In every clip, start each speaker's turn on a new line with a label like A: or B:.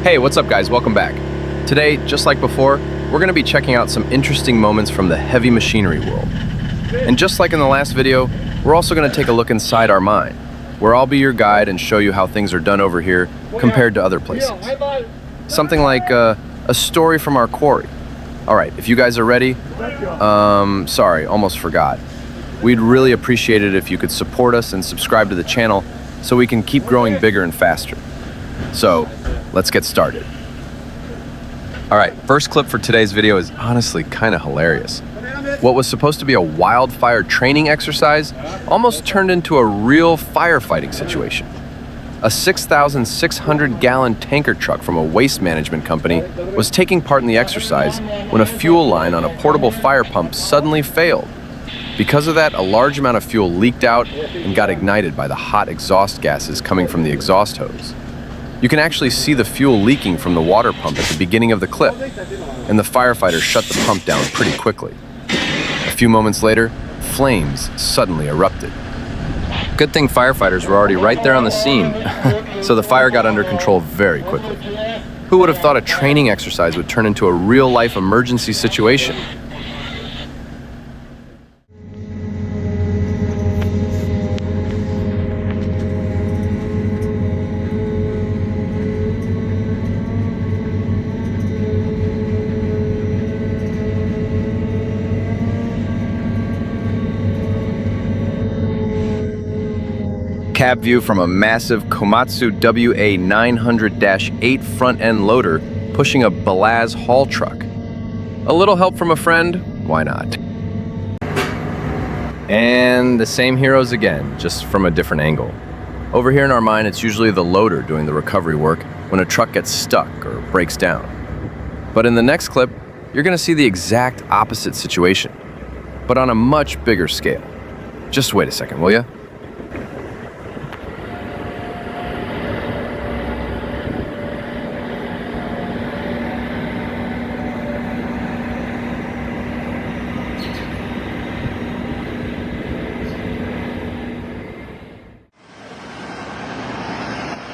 A: Hey, what's up guys? Welcome back. Today, just like before, we're going to be checking out some interesting moments from the heavy machinery world. And just like in the last video, we're also going to take a look inside our mine, where I'll be your guide and show you how things are done over here compared to other places. Something like a story from our quarry. All right, if you guys are ready, sorry, almost forgot. We'd really appreciate it if you could support us and subscribe to the channel so we can keep growing bigger and faster. So, let's get started. All right, first clip for today's video is honestly kind of hilarious. What was supposed to be a wildfire training exercise almost turned into a real firefighting situation. A 6,600-gallon tanker truck from a waste management company was taking part in the exercise when a fuel line on a portable fire pump suddenly failed. Because of that, a large amount of fuel leaked out and got ignited by the hot exhaust gases coming from the exhaust hose. You can actually see the fuel leaking from the water pump at the beginning of the clip, and the firefighter shut the pump down pretty quickly. A few moments later, flames suddenly erupted. Good thing firefighters were already right there on the scene, so the fire got under control very quickly. Who would have thought a training exercise would turn into a real-life emergency situation? Cab view from a massive Komatsu WA900-8 front-end loader pushing a Belaz haul truck. A little help from a friend? Why not? And the same heroes again, just from a different angle. Over here in our mine, it's usually the loader doing the recovery work when a truck gets stuck or breaks down. But in the next clip, you're gonna see the exact opposite situation, but on a much bigger scale. Just wait a second, will ya?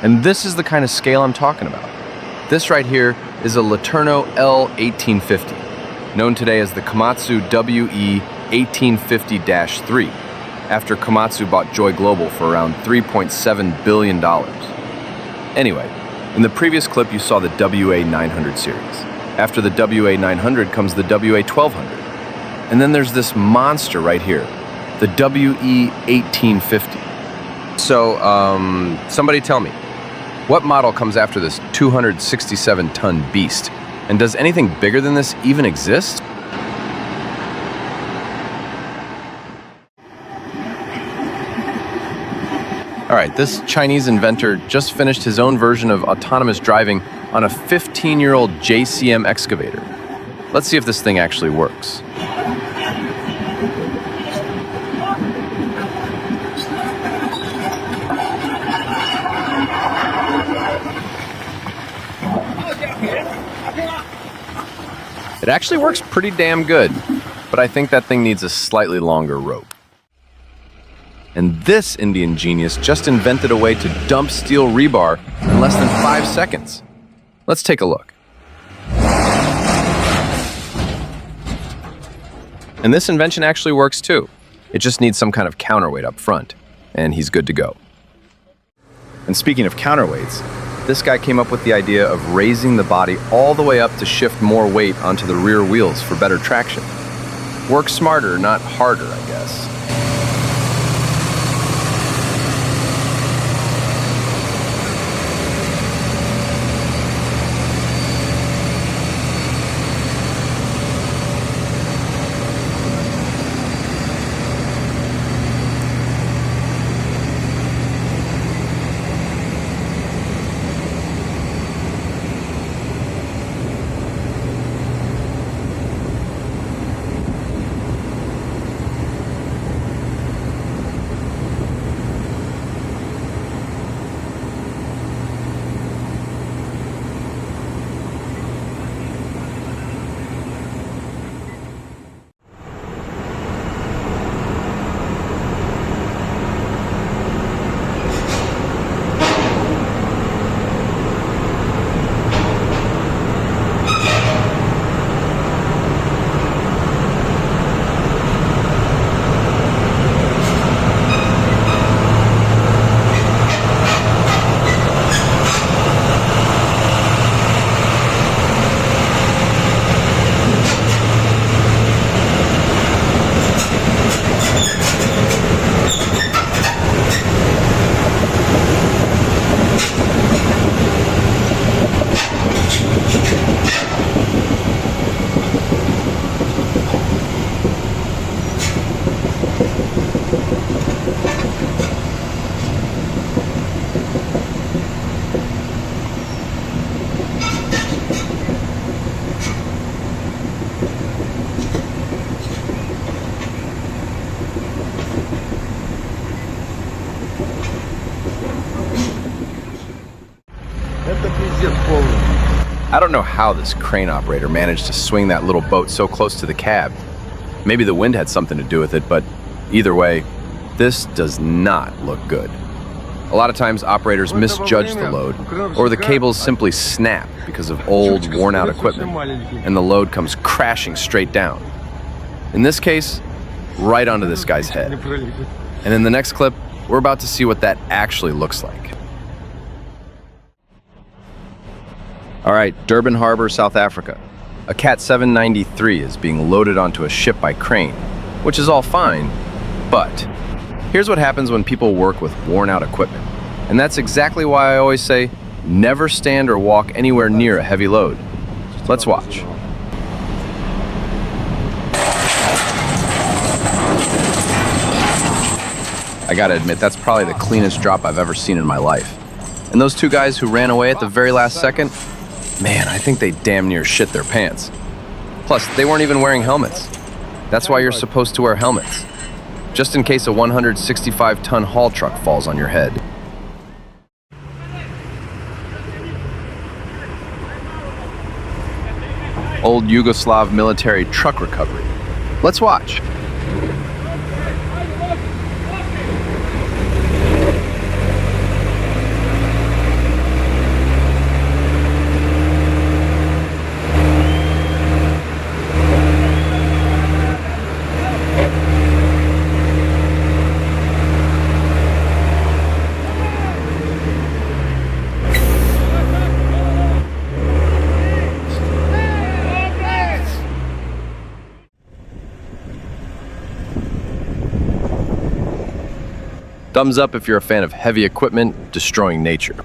A: And this is the kind of scale I'm talking about. This right here is a Letourneau L1850, known today as the Komatsu WE1850-3, after Komatsu bought Joy Global for around $3.7 billion. Anyway, in the previous clip you saw the WA900 series. After the WA900 comes the WA1200. And then there's this monster right here, the WE1850. So, somebody tell me, what model comes after this 267-ton beast? And does anything bigger than this even exist? All right, this Chinese inventor just finished his own version of autonomous driving on a 15-year-old JCM excavator. Let's see if this thing actually works. It actually works pretty damn good, but I think that thing needs a slightly longer rope. And this Indian genius just invented a way to dump steel rebar in less than 5 seconds. Let's take a look. And this invention actually works too. It just needs some kind of counterweight up front, and he's good to go. And speaking of counterweights, this guy came up with the idea of raising the body all the way up to shift more weight onto the rear wheels for better traction. Work smarter, not harder, I guess. I don't know how this crane operator managed to swing that little boat so close to the cab. Maybe the wind had something to do with it, but either way, this does not look good. A lot of times operators misjudge the load, or the cables simply snap because of old, worn-out equipment, and the load comes crashing straight down. In this case, right onto this guy's head. And in the next clip, we're about to see what that actually looks like. All right, Durban Harbor, South Africa. A Cat 793 is being loaded onto a ship by crane, which is all fine, but here's what happens when people work with worn-out equipment. And that's exactly why I always say, never stand or walk anywhere near a heavy load. Let's watch. I gotta admit, that's probably the cleanest drop I've ever seen in my life. And those two guys who ran away at the very last second, man, I think they damn near shit their pants. Plus, they weren't even wearing helmets. That's why you're supposed to wear helmets, just in case a 165-ton haul truck falls on your head. Old Yugoslav military truck recovery. Let's watch. Thumbs up if you're a fan of heavy equipment destroying nature.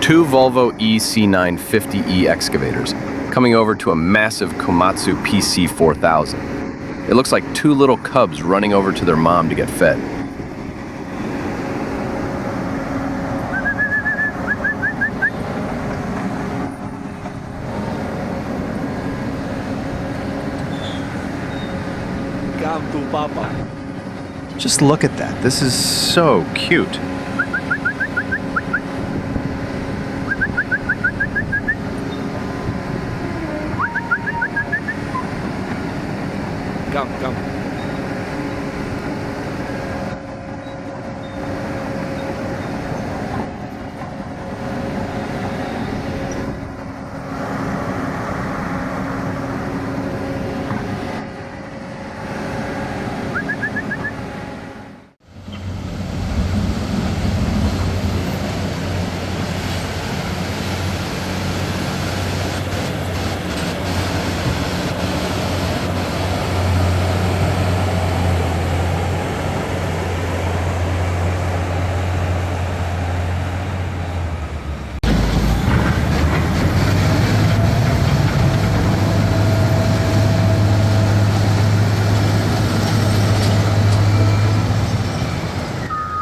A: Two Volvo EC950E excavators coming over to a massive Komatsu PC4000. It looks like two little cubs running over to their mom to get fed. Just look at that. This is so cute.
B: Come.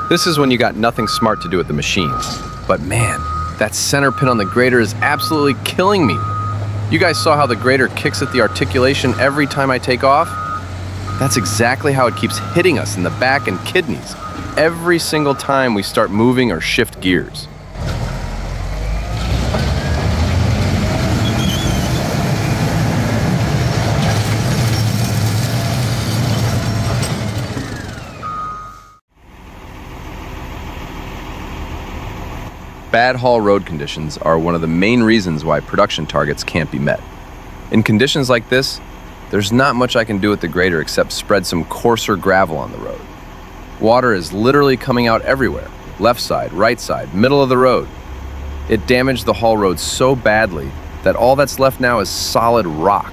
A: This is when you got nothing smart to do with the machines. But man, That center pin on the grader is absolutely killing me. You guys saw how the grader kicks at the articulation every time I take off? That's exactly how it keeps hitting us in the back and kidneys every single time we start moving or shift gears. Bad haul road conditions are one of the main reasons why production targets can't be met. In conditions like this, there's not much I can do with the grader except spread some coarser gravel on the road. Water is literally coming out everywhere, left side, right side, middle of the road. It damaged the haul road so badly that all that's left now is solid rock.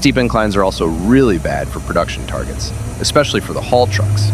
A: Steep inclines are also really bad for production targets, especially for the haul trucks.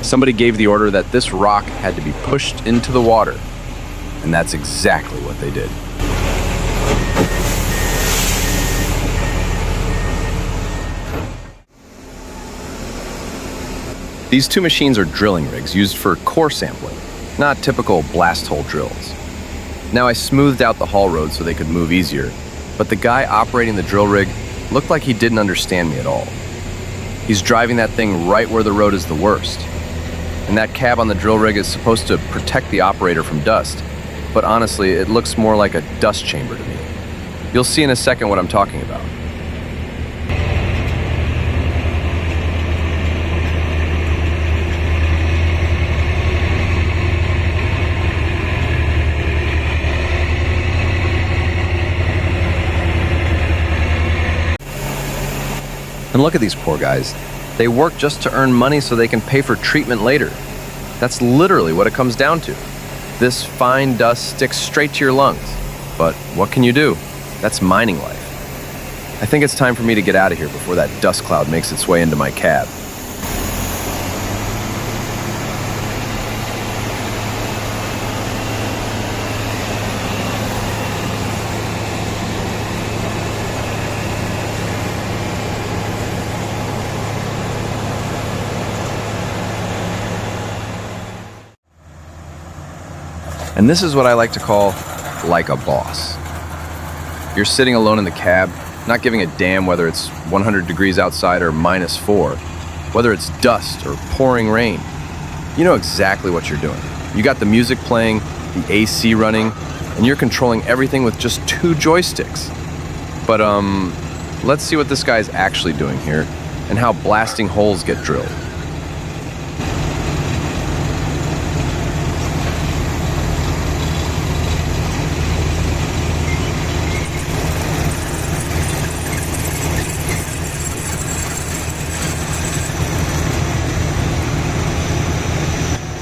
A: Somebody gave the order that this rock had to be pushed into the water, and that's exactly what they did. These two machines are drilling rigs used for core sampling, not typical blast hole drills. Now I smoothed out the haul road so they could move easier, but the guy operating the drill rig looked like he didn't understand me at all. He's driving that thing right where the road is the worst. And that cab on the drill rig is supposed to protect the operator from dust, but honestly, it looks more like a dust chamber to me. You'll see in a second what I'm talking about. And look at these poor guys. They work just to earn money so they can pay for treatment later. That's literally what it comes down to. This fine dust sticks straight to your lungs. But what can you do? That's mining life. I think it's time for me to get out of here before that dust cloud makes its way into my cab. And this is what I like to call like a boss. You're sitting alone in the cab, not giving a damn whether it's 100 degrees outside or -4, whether it's dust or pouring rain. You know exactly what you're doing. You got the music playing, the AC running, and you're controlling everything with just 2 joysticks. But let's see what this guy's actually doing here and how blasting holes get drilled.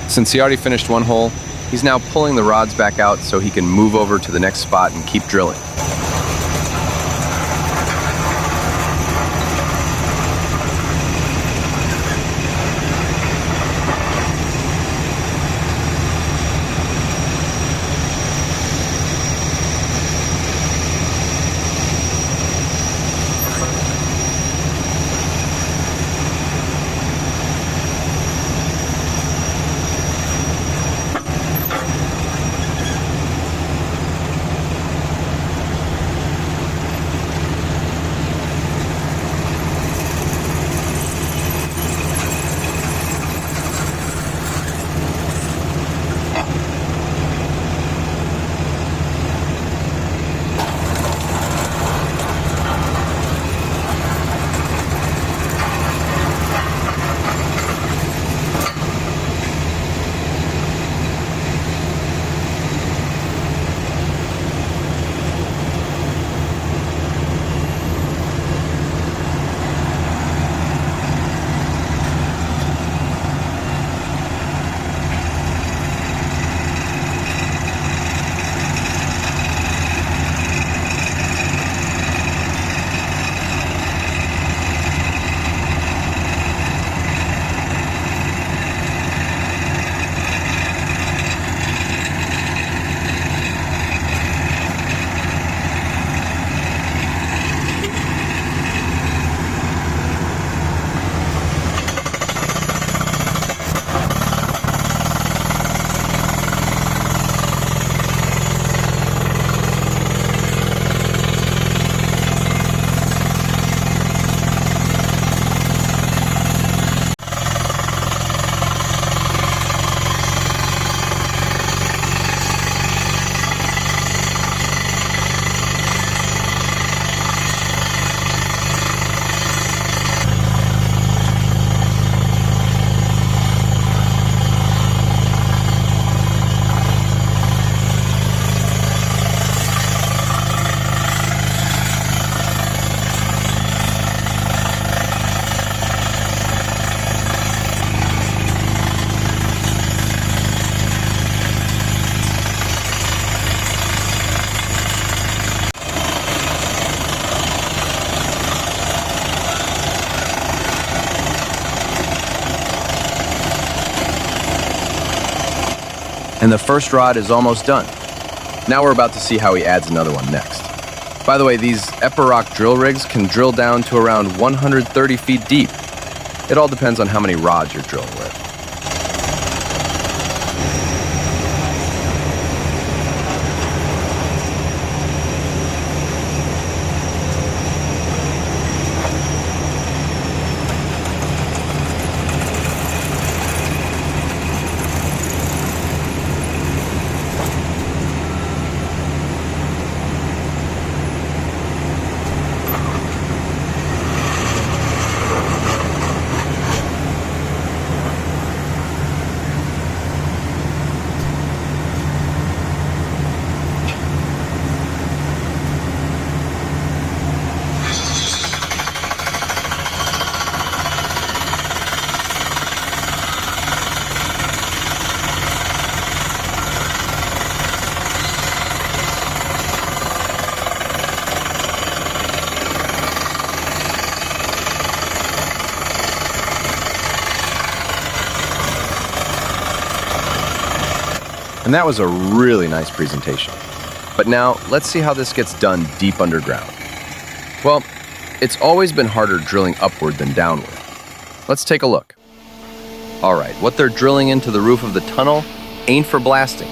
A: Since he already finished one hole, he's now pulling the rods back out so he can move over to the next spot and keep drilling. And the first rod is almost done. Now we're about to see how he adds another one next. By the way, these Epiroc drill rigs can drill down to around 130 feet deep. It all depends on how many rods you're drilling with. And that was a really nice presentation. But now, let's see how this gets done deep underground. Well, it's always been harder drilling upward than downward. Let's take a look. All right, what they're drilling into the roof of the tunnel ain't for blasting.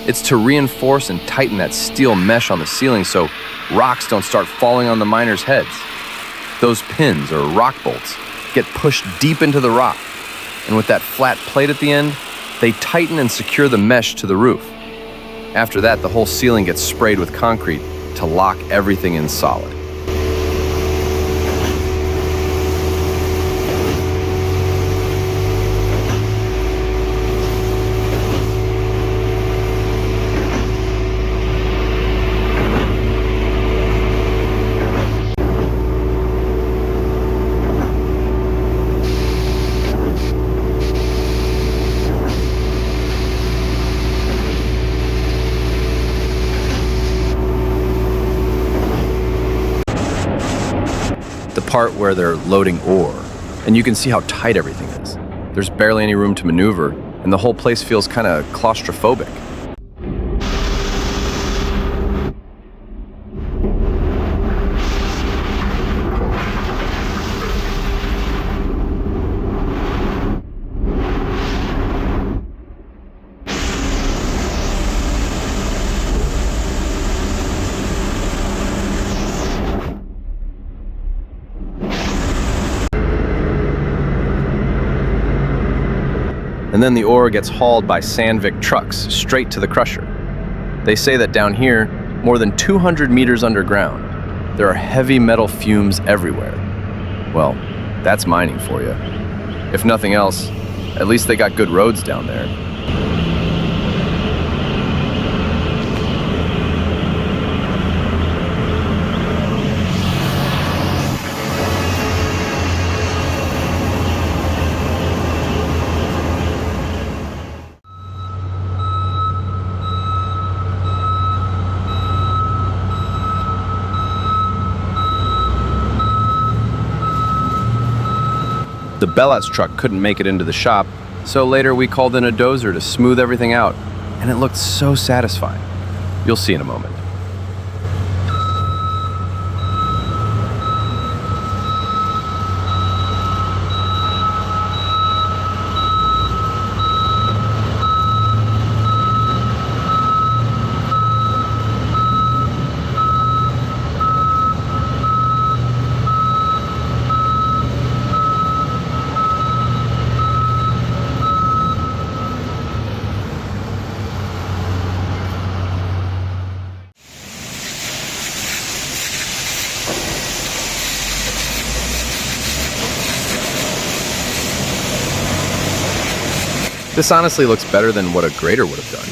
A: It's to reinforce and tighten that steel mesh on the ceiling so rocks don't start falling on the miners' heads. Those pins, or rock bolts, get pushed deep into the rock, and with that flat plate at the end, they tighten and secure the mesh to the roof. After that, the whole ceiling gets sprayed with concrete to lock everything in solid. The part where they're loading ore, and you can see how tight everything is. There's barely any room to maneuver, and the whole place feels kind of claustrophobic. And then the ore gets hauled by Sandvik trucks straight to the crusher. They say that down here, more than 200 meters underground, there are heavy metal fumes everywhere. Well, that's mining for you. If nothing else, at least they got good roads down there. The Bellat's truck couldn't make it into the shop, so later we called in a dozer to smooth everything out, and it looked so satisfying. You'll see in a moment. This honestly looks better than what a grader would have done.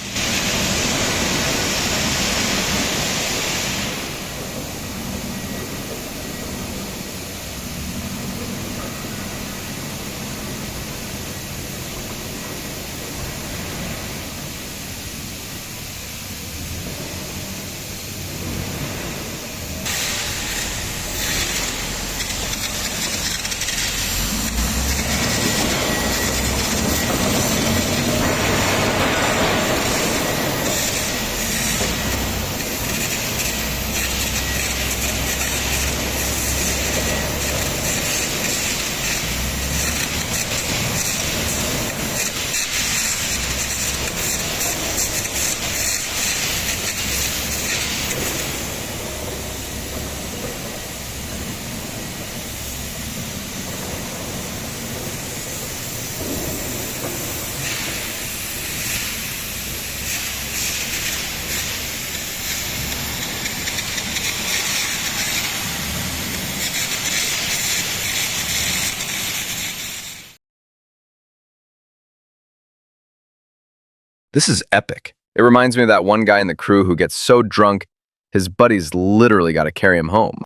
A: This is epic. It reminds me of that one guy in the crew who gets so drunk, his buddies literally got to carry him home.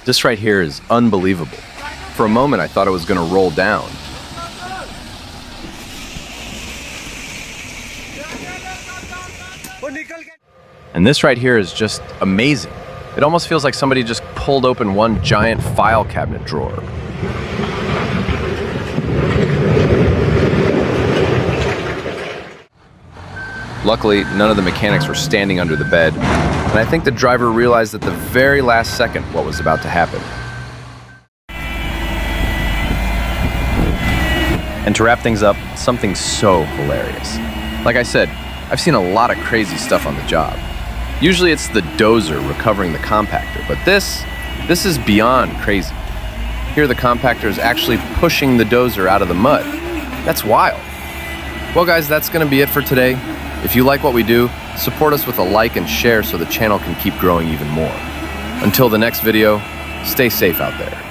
A: This right here is unbelievable. For a moment, I thought it was going to roll down. And this right here is just amazing. It almost feels like somebody just pulled open one giant file cabinet drawer. Luckily, none of the mechanics were standing under the bed, and I think the driver realized at the very last second what was about to happen. And to wrap things up, something so hilarious. Like I said, I've seen a lot of crazy stuff on the job. Usually it's the dozer recovering the compactor, but this is beyond crazy. Here the compactor is actually pushing the dozer out of the mud. That's wild. Well guys, that's gonna be it for today. If you like what we do, support us with a like and share so the channel can keep growing even more. Until the next video, stay safe out there.